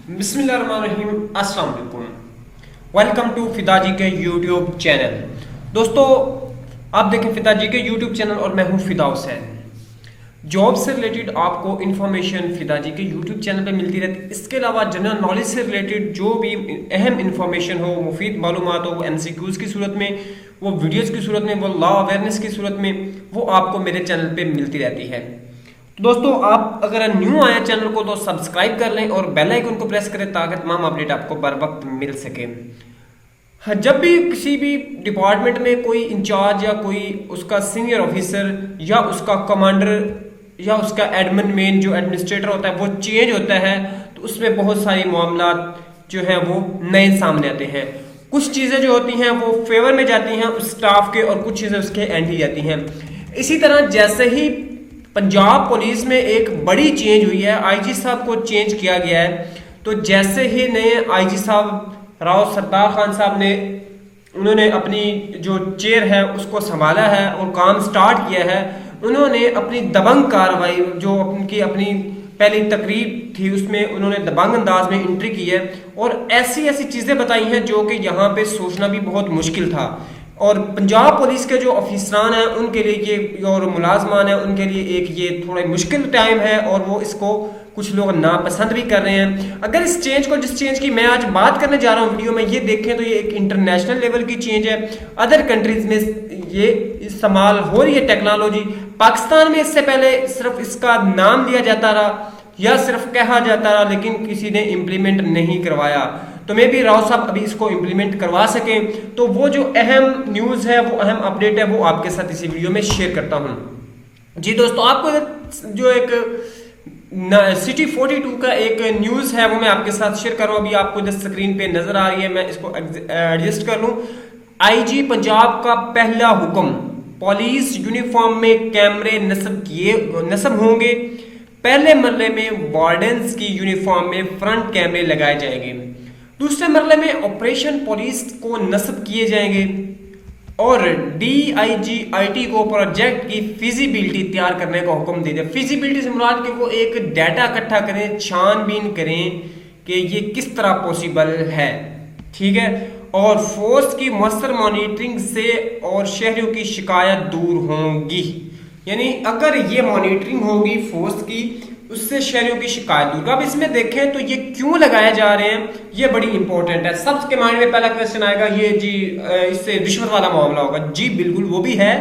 बिस्मिल्लाहिर्रहमानिर्रहीम, अस्सलाम वालेकुम। वेलकम टू फिदाजी के यूट्यूब चैनल। दोस्तों, आप देखें फिदाजी के यूट्यूब चैनल और मैं हूं फिदा हुसैन। जॉब से रिलेटेड आपको इन्फॉर्मेशन फिदाजी के यूट्यूब चैनल पे मिलती रहती है। इसके अलावा जनरल नॉलेज से रिलेटेड जो भी अहम इन्फॉर्मेशन हो, मुफीद मालूमात हो, वो MCQs की सूरत में, वो वीडियोज़ की सूरत में, वो लॉ अवेयरनेस की सूरत में, वो आपको मेरे चैनल पर मिलती रहती है। दोस्तों, आप अगर न्यू आए चैनल को तो सब्सक्राइब कर लें और बेल आइकन को प्रेस करें ताकि तमाम अपडेट आपको बर वक्त मिल सके। हाँ, जब भी किसी भी डिपार्टमेंट में कोई इंचार्ज या कोई उसका सीनियर ऑफिसर या उसका कमांडर या उसका एडमिन मेन जो एडमिनिस्ट्रेटर होता है वो चेंज होता है तो उसमें बहुत सारी मामला जो है वो नए सामने आते हैं। कुछ चीज़ें जो होती हैं वो फेवर में जाती हैं उस स्टाफ के और कुछ चीज़ें उसके एंटी जाती हैं। इसी तरह जैसे ही पंजाब पुलिस में एक बड़ी चेंज हुई है, आईजी साहब को चेंज किया गया है, तो जैसे ही नए आईजी साहब राव सरदार खान साहब ने उन्होंने अपनी जो चेयर है उसको संभाला है और काम स्टार्ट किया है, उन्होंने अपनी दबंग कार्रवाई जो उनकी अपनी पहली तकरीब थी उसमें उन्होंने दबंग अंदाज में एंट्री की है और ऐसी ऐसी चीज़ें बताई हैं जो कि यहाँ पे सोचना भी बहुत मुश्किल था। और पंजाब पुलिस के जो ऑफिसरान हैं उनके लिए ये और मुलाजमान हैं उनके लिए एक ये थोड़ा मुश्किल टाइम है और वो इसको कुछ लोग नापसंद भी कर रहे हैं। अगर इस चेंज को जिस चेंज की मैं आज बात करने जा रहा हूँ वीडियो में ये देखें तो ये एक इंटरनेशनल लेवल की चेंज है। अदर कंट्रीज में ये इस्तेमाल हो रही है टेक्नोलॉजी। पाकिस्तान में इससे पहले सिर्फ इसका नाम लिया जाता रहा या सिर्फ कहा जाता रहा लेकिन किसी ने इम्प्लीमेंट नहीं करवाया। तो मे भी राव साहब अभी इसको इम्प्लीमेंट करवा सकें। तो वो जो अहम न्यूज़ है, वो अहम अपडेट है, वो आपके साथ इसी वीडियो में शेयर करता हूँ। जी दोस्तों, आपको जो एक सिटी 42 का एक न्यूज़ है वो मैं आपके साथ शेयर कर रहा हूँ। अभी आपको जो स्क्रीन पे नजर आ रही है, मैं इसको एडजस्ट कर लूँ। IG पंजाब का पहला हुक्म, पुलिस यूनिफॉर्म में कैमरे नस्ब होंगे। पहले मरले में वार्डन्स की यूनिफॉर्म में फ्रंट कैमरे लगाए जाएंगे। दूसरे मरले में ऑपरेशन पुलिस को नस्ब किए जाएंगे और DIGIT को प्रोजेक्ट की फिजिबिलिटी तैयार करने का हुक्म दे दिया। फिजिबिलिटी से मुराद कि वो एक डाटा इकट्ठा करें, छानबीन करें कि ये किस तरह पॉसिबल है, ठीक है। और फोर्स की मौसर मॉनिटरिंग से और शहरियों की शिकायत दूर होंगी। यानी अगर ये मॉनिटरिंग होगी फोर्स की, उससे शहरियों की शिकायत दूर। अब इसमें देखें तो ये क्यों लगाए जा रहे हैं, ये बड़ी इंपॉर्टेंट है। सबके माइंड में पहला क्वेश्चन आएगा ये जी इससे रिश्वत वाला मामला होगा। जी बिल्कुल वो भी है,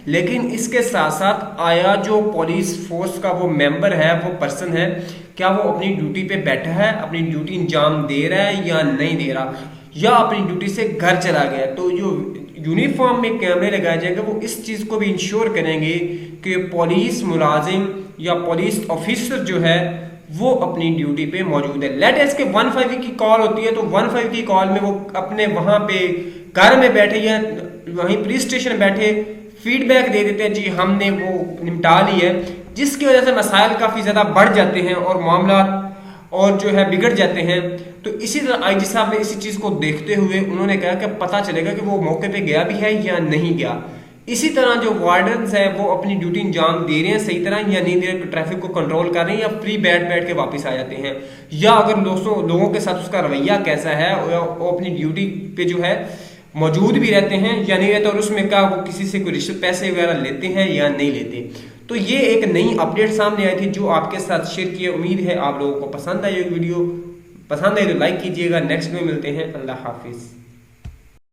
लेकिन इसके साथ साथ आया जो पुलिस फोर्स का वो मेंबर है, वो पर्सन है, क्या वो अपनी ड्यूटी पे बैठा है, अपनी ड्यूटी अंजाम दे रहा है या नहीं दे रहा, या अपनी ड्यूटी से घर चला गया। तो जो यूनिफॉर्म में कैमरे लगाए जाएंगे वो इस चीज़ को भी इंश्योर करेंगे कि पुलिस मुलाजिम या पुलिस ऑफिसर जो है वो अपनी ड्यूटी पे मौजूद है। लेटेस्ट के 150 की कॉल होती है तो 150 की कॉल में वो अपने वहाँ पे घर में बैठे या वहीं पुलिस स्टेशन बैठे फीडबैक दे देते हैं, जी हमने वो निपटा ली है, जिसकी वजह से मसाइल काफ़ी ज़्यादा बढ़ जाते हैं और मामला और जो है बिगड़ जाते हैं। तो इसी तरह IG साहब ने इसी चीज़ को देखते हुए उन्होंने कहा कि पता चलेगा कि वो मौके पे गया भी है या नहीं गया। इसी तरह जो वार्डन्स हैं वो अपनी ड्यूटी अंजाम दे रहे हैं सही तरह या नहीं दे रहे, ट्रैफिक को कंट्रोल कर रहे हैं या फ्री बैठ के वापस आ जाते हैं, या अगर लोगों के साथ उसका रवैया कैसा है, वो अपनी ड्यूटी पे जो है मौजूद भी रहते हैं या नहीं रहते, और उसमें क्या वो किसी से कोई रिश्वत पैसे वगैरह लेते हैं या नहीं लेते। तो ये एक नई अपडेट सामने आई थी जो आपके साथ शेयर किए। उम्मीद है आप लोगों को पसंद आई वीडियो। पसंद आई तो लाइक कीजिएगा। नेक्स्ट में मिलते हैं। अल्लाह हाफिज़।